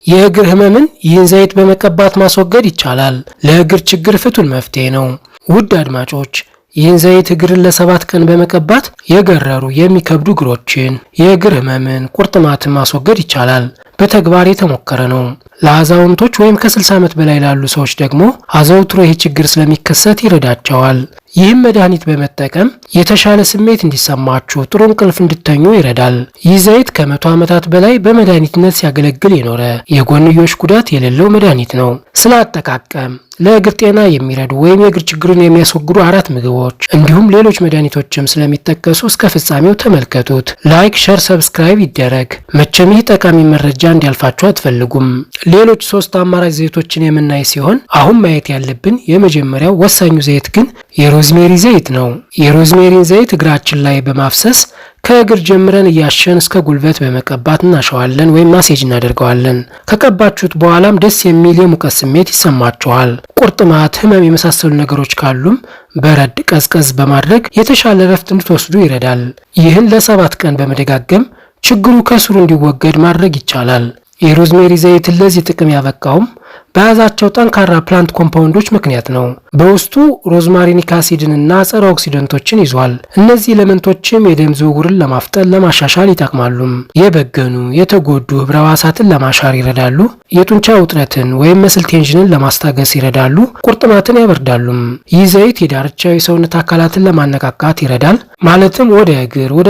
የእግር ህመምን ይህን ዘይት በመቀባት ማስወገድ ይቻላል። ለእግር ችግር ፍቱን መፍትሄ ነው። ውድ አድማጮች ይህን ዘይት እግርን ለ7 ቀን በመቀባት የገረሩ የሚከብዱ እግሮችን፣ የእግር ህመምን፣ ቁርጥማትን ማስወገድ ይቻላል። በተግባር የተሞከረ ነው። ለአዛውንቶች ወይም ከ60 ዓመት በላይ ላሉ ሰዎች ደግሞ አዘውትሮ ይህ ችግር ስለሚከሰት ይረዳቸዋል። ይህም መድኃኒት በመጠቀም የተሻለ ስሜት እንዲሰማችሁ፣ ጥሩ እንቅልፍ እንድተኙ ይረዳል። ይህ ዘይት ከ100 ዓመታት በላይ በመድኃኒትነት ሲያገለግል የኖረ የጎንዮሽ ጉዳት የሌለው መድኃኒት ነው። ስለ አጠቃቀም ለእግር ጤና የሚረዱ ወይም የእግር ችግርን የሚያስወግዱ 4 ምግቦች እንዲሁም ሌሎች መድኃኒቶችም ስለሚጠቀሱ እስከ ፍጻሜው ተመልከቱት። ላይክ፣ ሸር፣ ሰብስክራይብ ይደረግ። መቼም ይህ ጠቃሚ መረጃ እንዲያልፋችሁ አትፈልጉም። ሌሎች 3 አማራጭ ዘይቶችን የምናይ ሲሆን አሁን ማየት ያለብን የመጀመሪያው ወሳኙ ዘይት ግን የሮዝሜሪ ዘይት ነው። የሮዝሜሪን ዘይት እግራችን ላይ በማፍሰስ ከእግር ጀምረን እያሸን እስከ ጉልበት በመቀባት እናሸዋለን ወይም ማሴጅ እናደርገዋለን። ከቀባችሁት በኋላም ደስ የሚል የሙቀት ስሜት ይሰማችኋል። ቁርጥማት፣ ህመም የመሳሰሉ ነገሮች ካሉም በረድ ቀዝቀዝ በማድረግ የተሻለ ረፍት እንድትወስዱ ይረዳል። ይህን ለ7 ቀን በመደጋገም ችግሩ ከስሩ እንዲወገድ ማድረግ ይቻላል። የሮዝሜሪ ዘይትን ለዚህ ጥቅም ያበቃውም በያዛቸው ጠንካራ ፕላንት ኮምፓውንዶች ምክንያት ነው። በውስጡ ሮዝማሪኒክ አሲድንና ጸረ ኦክሲደንቶችን ይዟል። እነዚህ ኤሌመንቶችም የደም ዝውውርን ለማፍጠን ለማሻሻል ይጠቅማሉ። የበገኑ የተጎዱ ህብረ ሕዋሳትን ለማሻር ይረዳሉ። የጡንቻ ውጥረትን ወይም መስል ቴንሽንን ለማስታገስ ይረዳሉ። ቁርጥማትን ያበርዳሉ። ይህ ዘይት የዳርቻው የሰውነት አካላትን ለማነቃቃት ይረዳል። ማለትም ወደ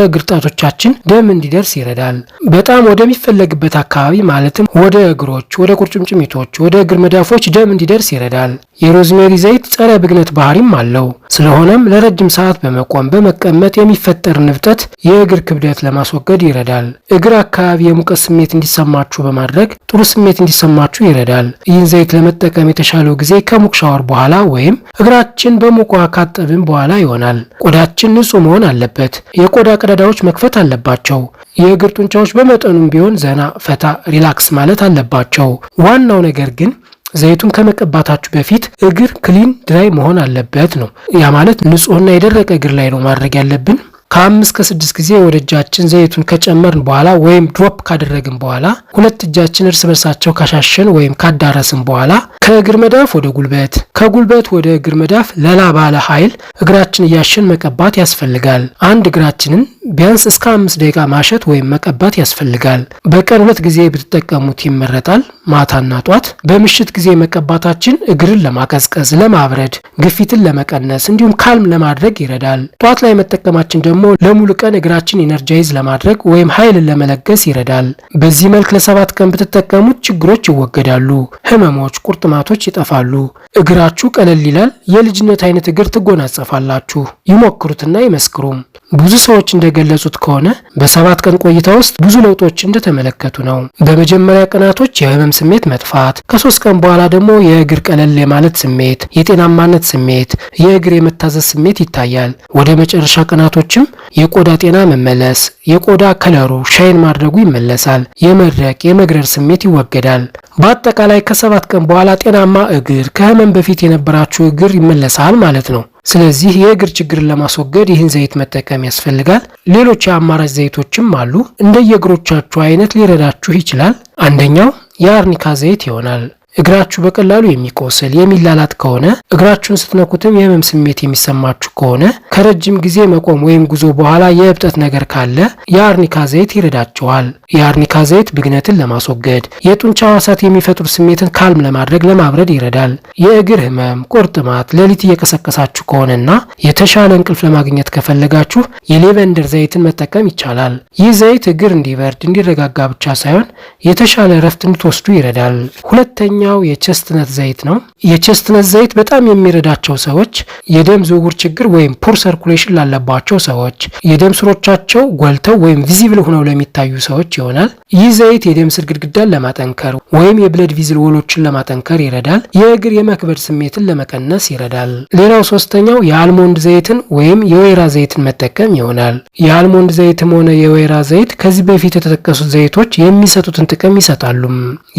እግር ጣቶቻችን ደም እንዲደርስ ይረዳል። በጣም ወደሚፈለግበት አካባቢ ማለትም ወደ እግሮች፣ ወደ ቁርጭምጭሚቶች፣ ወደ እግር መዳፎች ደም እንዲደርስ ይረዳል። የሮዝሜሪ ዘይት ጸረ ብግነት ባህሪም አለው። ስለሆነም ለረጅም ሰዓት በመቆም በመቀመጥ የሚፈጠር ንብጠት፣ የእግር ክብደት ለማስወገድ ይረዳል። እግር አካባቢ የሙቀት ስሜት እንዲሰማችሁ በማድረግ ጥሩ ስሜት እንዲሰማችሁ ይረዳል። ይህን ዘይት ለመጠቀም የተሻለው ጊዜ ከሙቅ ሻወር በኋላ ወይም እግራችን በሙቅ ውሃ ካጠብን በኋላ ይሆናል። ቆዳችን ንጹህ መሆን አለበት። የቆዳ ቀዳዳዎች መክፈት አለባቸው። የእግር ጡንቻዎች በመጠኑም ቢሆን ዘና ፈታ ሪላክስ ማለት አለባቸው። ዋናው ነገር ግን ዘይቱን ከመቀባታችሁ በፊት እግር ክሊን ድራይ መሆን አለበት ነው። ያ ማለት ንጹህና የደረቀ እግር ላይ ነው ማድረግ ያለብን። ከ5 እስከ 6 ጊዜ ወደ እጃችን ዘይቱን ከጨመርን በኋላ ወይም ድሮፕ ካደረግን በኋላ 2 እጃችን እርስ በርሳቸው ካሻሸን ወይም ካዳረስን በኋላ ከእግር መዳፍ ወደ ጉልበት፣ ከጉልበት ወደ እግር መዳፍ ለላ ባለ ኃይል እግራችን እያሸን መቀባት ያስፈልጋል። አንድ እግራችንን ቢያንስ እስከ 5 ደቂቃ ማሸት ወይም መቀባት ያስፈልጋል። በቀን 2 ጊዜ ብትጠቀሙት ይመረጣል፣ ማታና ጧት። በምሽት ጊዜ መቀባታችን እግርን ለማቀዝቀዝ፣ ለማብረድ፣ ግፊትን ለመቀነስ እንዲሁም ካልም ለማድረግ ይረዳል። ጧት ላይ መጠቀማችን ደግሞ ለሙሉ ቀን እግራችን ኢነርጃይዝ ለማድረግ ወይም ኃይልን ለመለገስ ይረዳል። በዚህ መልክ ለ7 ቀን ብትጠቀሙት ችግሮች ይወገዳሉ፣ ህመሞች፣ ቁርጥማቶች ይጠፋሉ፣ እግራችሁ ቀለል ይላል፣ የልጅነት አይነት እግር ትጎናጸፋላችሁ። ይሞክሩትና ይመስክሩም። ብዙ ሰዎች እንደገለጹት ከሆነ በ7 ቀን ቆይታ ውስጥ ብዙ ለውጦች እንደተመለከቱ ነው። በመጀመሪያ ቀናቶች የህመም ስሜት መጥፋት፣ ከ3 ቀን በኋላ ደግሞ የእግር ቀለል የማለት ስሜት፣ የጤናማነት ስሜት፣ የእግር የመታዘዝ ስሜት ይታያል። ወደ መጨረሻ ቀናቶችም የቆዳ ጤና መመለስ፣ የቆዳ ከለሩ ሻይን ማድረጉ ይመለሳል፣ የመድረቅ የመግረር ስሜት ይወገዳል። በአጠቃላይ ከ7 ቀን በኋላ ጤናማ እግር፣ ከህመም በፊት የነበራችሁ እግር ይመለሳል ማለት ነው። ስለዚህ የእግር ችግርን ለማስወገድ ይህን ዘይት መጠቀም ያስፈልጋል። ሌሎች የአማራጭ ዘይቶችም አሉ። እንደየእግሮቻችሁ አይነት ሊረዳችሁ ይችላል። አንደኛው የአርኒካ ዘይት ይሆናል። እግራችሁ በቀላሉ የሚቆስል የሚላላት ከሆነ እግራችሁን ስትነኩትም የህመም ስሜት የሚሰማችሁ ከሆነ ከረጅም ጊዜ መቆም ወይም ጉዞ በኋላ የእብጠት ነገር ካለ የአርኒካ ዘይት ይረዳችኋል። የአርኒካ ዘይት ብግነትን ለማስወገድ፣ የጡንቻ ሕዋሳት የሚፈጥሩ ስሜትን ካልም ለማድረግ ለማብረድ ይረዳል። የእግር ህመም፣ ቁርጥማት ሌሊት እየቀሰቀሳችሁ ከሆነና የተሻለ እንቅልፍ ለማግኘት ከፈለጋችሁ የሌቨንደር ዘይትን መጠቀም ይቻላል። ይህ ዘይት እግር እንዲበርድ እንዲረጋጋ ብቻ ሳይሆን የተሻለ እረፍት እንድትወስዱ ይረዳል። ሁለተኛ የቸስትነት ዘይት ነው። የቸስትነት ዘይት በጣም የሚረዳቸው ሰዎች የደም ዝውውር ችግር ወይም ፑር ሰርኩሌሽን ላለባቸው ሰዎች፣ የደም ስሮቻቸው ጎልተው ወይም ቪዚብል ሆነው ለሚታዩ ሰዎች ይሆናል። ይህ ዘይት የደም ስር ግድግዳን ለማጠንከር ወይም የብለድ ቪዝል ወሎችን ለማጠንከር ይረዳል። የእግር የመክበድ ስሜትን ለመቀነስ ይረዳል። ሌላው ሶስተኛው የአልሞንድ ዘይትን ወይም የወይራ ዘይትን መጠቀም ይሆናል። የአልሞንድ ዘይትም ሆነ የወይራ ዘይት ከዚህ በፊት የተጠቀሱት ዘይቶች የሚሰጡትን ጥቅም ይሰጣሉ።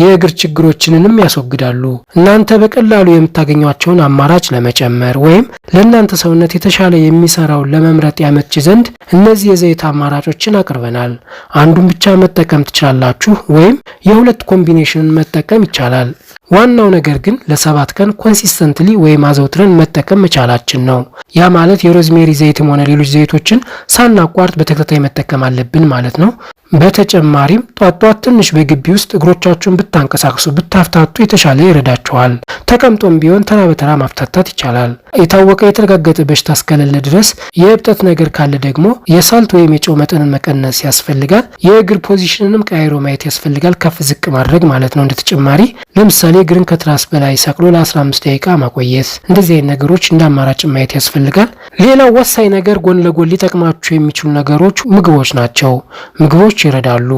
የእግር ችግሮችንንም ያስወግዳሉ። እናንተ በቀላሉ የምታገኟቸውን አማራጭ ለመጨመር ወይም ለእናንተ ሰውነት የተሻለ የሚሰራውን ለመምረጥ ያመች ዘንድ እነዚህ የዘይት አማራጮችን አቅርበናል። አንዱን ብቻ መጠቀም ትችላላችሁ ወይም የሁለት ኮምቢኔሽንን መጠቀም ይቻላል። ዋናው ነገር ግን ለ7 ቀን ኮንሲስተንትሊ ወይም አዘውትረን መጠቀም መቻላችን ነው። ያ ማለት የሮዝሜሪ ዘይትም ሆነ ሌሎች ዘይቶችን ሳናቋርጥ በተከታታይ መጠቀም አለብን ማለት ነው። በተጨማሪም ጧት ትንሽ በግቢ ውስጥ እግሮቻችሁን ብታንቀሳቅሱ ብታፍታቱ የተሻለ ይረዳችኋል። ተቀምጦም ቢሆን ተራ በተራ ማፍታታት ይቻላል። የታወቀ የተረጋገጠ በሽታ እስከሌለ ድረስ የእብጠት ነገር ካለ ደግሞ የሳልት ወይም የጨው መጠንን መቀነስ ያስፈልጋል። የእግር ፖዚሽንንም ቀያይሮ ማየት ያስፈልጋል። ከፍ ዝቅ ማድረግ ማለት ነው። እንደተጨማሪ ለምሳሌ እግርን ከትራስ በላይ ሰቅሎ ለ15 ደቂቃ ማቆየት፣ እንደዚህ አይነት ነገሮች እንደ አማራጭ ማየት ያስፈልጋል። ሌላው ወሳኝ ነገር ጎን ለጎን ሊጠቅማችሁ የሚችሉ ነገሮች ምግቦች ናቸው። ምግቦች ይረዳሉ።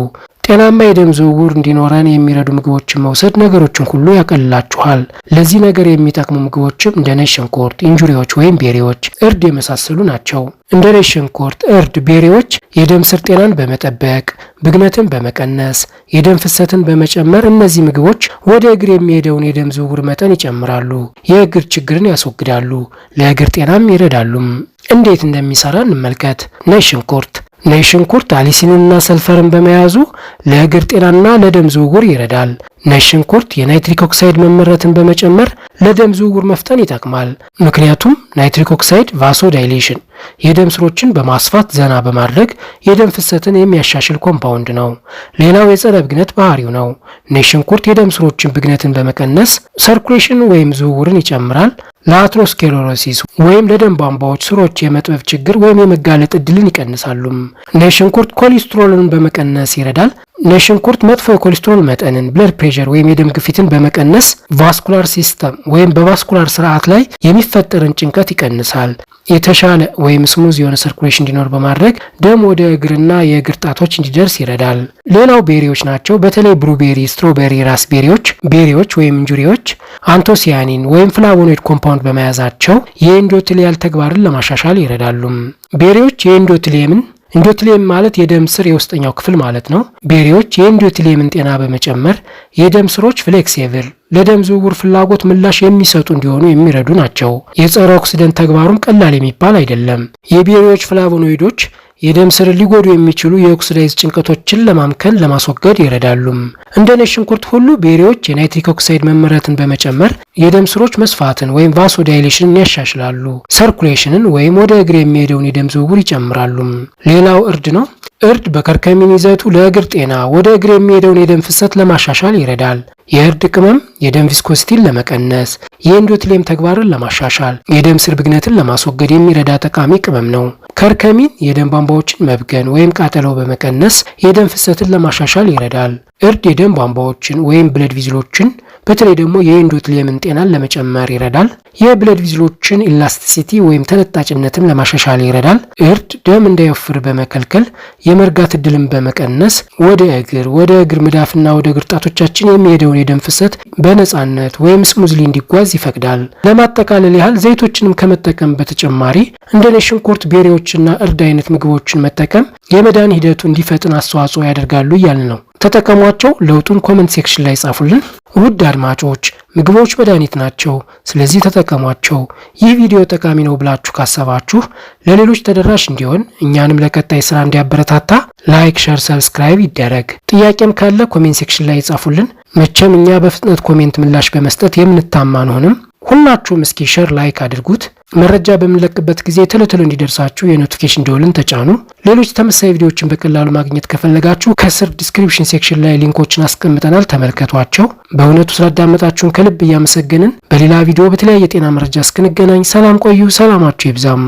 ጤናማ የደም ዝውውር እንዲኖረን የሚረዱ ምግቦችን መውሰድ ነገሮችን ሁሉ ያቀልላችኋል። ለዚህ ነገር የሚጠቅሙ ምግቦችም እንደ ነጭ ሽንኩርት፣ እንጆሪዎች ወይም ቤሪዎች፣ እርድ የመሳሰሉ ናቸው። እንደ ነጭ ሽንኩርት፣ እርድ፣ ቤሪዎች የደም ስር ጤናን በመጠበቅ ብግነትን በመቀነስ የደም ፍሰትን በመጨመር እነዚህ ምግቦች ወደ እግር የሚሄደውን የደም ዝውውር መጠን ይጨምራሉ። የእግር ችግርን ያስወግዳሉ። ለእግር ጤናም ይረዳሉም። እንዴት እንደሚሰራ እንመልከት። ነጭ ሽንኩርት ነጭ ሽንኩርት አሊሲንና ሰልፈርን በመያዙ ለእግር ጤናና ለደም ዝውውር ይረዳል። ነጭ ሽንኩርት የናይትሪክ ኦክሳይድ መመረትን በመጨመር ለደም ዝውውር መፍጠን ይጠቅማል። ምክንያቱም ናይትሪክ ኦክሳይድ ቫሶ ዳይሌሽን የደም ስሮችን በማስፋት ዘና በማድረግ የደም ፍሰትን የሚያሻሽል ኮምፓውንድ ነው። ሌላው የጸረ ብግነት ባህሪው ነው። ነጭ ሽንኩርት የደም ስሮችን ብግነትን በመቀነስ ሰርኩሌሽን ወይም ዝውውርን ይጨምራል። ለአትሮስክሌሮሲስ ወይም ለደም ቧንቧዎች ስሮች የመጥበብ ችግር ወይም የመጋለጥ እድልን ይቀንሳሉ። ነጭ ሽንኩርት ኮሌስትሮልን በመቀነስ ይረዳል። ነጭ ሽንኩርት መጥፎ የኮሌስትሮል መጠንን ብለድ ፕሬሸር ወይም የደም ግፊትን በመቀነስ ቫስኩላር ሲስተም ወይም በቫስኩላር ስርዓት ላይ የሚፈጠርን ጭንቀት ይቀንሳል። የተሻለ ወይም ስሙዝ የሆነ ሰርኩሌሽን እንዲኖር በማድረግ ደም ወደ እግርና የእግር ጣቶች እንዲደርስ ይረዳል። ሌላው ቤሪዎች ናቸው። በተለይ ብሉቤሪ፣ ስትሮቤሪ፣ ራስቤሪዎች ወይም እንጆሪዎች አንቶሲያኒን ወይም ፍላቮኖይድ ኮምፓውንድ በመያዛቸው የኢንዶቴሊያል ተግባርን ለማሻሻል ይረዳሉ። ቤሪዎች ኢንዶቴሊየም ማለት የደም ስር የውስጠኛው ክፍል ማለት ነው። ቤሪዎች የኢንዶቴሊየምን ጤና በመጨመር የደም ስሮች ፍሌክሲብል ለደም ዝውውር ፍላጎት ምላሽ የሚሰጡ እንዲሆኑ የሚረዱ ናቸው። የጸረ ኦክሲደንት ተግባሩም ቀላል የሚባል አይደለም። የቤሪዎች ፍላቮኖይዶች የደም ስር ሊጎዱ የሚችሉ የኦክሲዳይዝ ጭንቀቶችን ለማስወገድ ይረዳሉ። እንደ ነጭ ሽንኩርት ሁሉ ቤሪዎች የናይትሪክ ኦክሳይድ መመረትን በመጨመር የደም ስሮች መስፋትን ወይም ቫሶዳይሌሽንን ያሻሽላሉ። ሰርኩሌሽንን ወይም ወደ እግር የሚሄደውን የደም ዝውውር ይጨምራሉ። ሌላው እርድ ነው። እርድ በከርከሚን ይዘቱ ለእግር ጤና ወደ እግር የሚሄደውን የደም ፍሰት ለማሻሻል ይረዳል። የእርድ ቅመም የደም ቪስኮሲቲን ለመቀነስ፣ የኢንዶቴሊየም ተግባርን ለማሻሻል፣ የደም ስር ብግነትን ለማስወገድ የሚረዳ ጠቃሚ ቅመም ነው። ከርከሚን የደም ቧንቧዎችን መብገን ወይም ቃጠሎ በመቀነስ የደም ፍሰትን ለማሻሻል ይረዳል። እርድ የደም ቧንቧዎችን ወይም ብለድ ቪዝሎችን በተለይ ደግሞ የኢንዶቴሊየምን ጤናን ለመጨመር ይረዳል። የብለድ ቪዝሎችን ኢላስቲሲቲ ወይም ተለጣጭነትን ለማሻሻል ይረዳል። እርድ ደም እንዳይወፍር በመከልከል የመርጋት እድልን በመቀነስ ወደ እግር መዳፍና ወደ እግር ጣቶቻችን የሚሄደውን የደም ፍሰት በነጻነት ወይም ስሙዝሊ እንዲጓዝ ይፈቅዳል። ለማጠቃለል ያህል ዘይቶችንም ከመጠቀም በተጨማሪ እንደ ነጭ ሽንኩርት፣ ቤሪዎችና እርድ አይነት ምግቦችን መጠቀም የመዳን ሂደቱ እንዲፈጥን አስተዋጽኦ ያደርጋሉ እያልን ነው። ተጠቀሟቸው። ለውጡን ኮመንት ሴክሽን ላይ ጻፉልን። ውድ አድማጮች ምግቦች መድኃኒት ናቸው፣ ስለዚህ ተጠቀሟቸው። ይህ ቪዲዮ ጠቃሚ ነው ብላችሁ ካሰባችሁ ለሌሎች ተደራሽ እንዲሆን እኛንም ለቀጣይ ስራ እንዲያበረታታ ላይክ፣ ሼር፣ ሰብስክራይብ ይደረግ። ጥያቄም ካለ ኮሜንት ሴክሽን ላይ ጻፉልን። መቼም እኛ በፍጥነት ኮሜንት ምላሽ በመስጠት የምንታማ አንሆንም። ሁላችሁም እስኪ ሼር ላይክ አድርጉት። መረጃ በምንለቅበት ጊዜ ቶሎ እንዲደርሳችሁ የኖቲፊኬሽን ደወልን ተጫኑ። ሌሎች ተመሳሳይ ቪዲዮዎችን በቀላሉ ማግኘት ከፈለጋችሁ ከስር ዲስክሪፕሽን ሴክሽን ላይ ሊንኮችን አስቀምጠናል፣ ተመልከቷቸው። በእውነቱ ስላዳመጣችሁን ከልብ እያመሰገንን በሌላ ቪዲዮ በተለያየ የጤና መረጃ እስክንገናኝ ሰላም ቆዩ። ሰላማችሁ ይብዛም።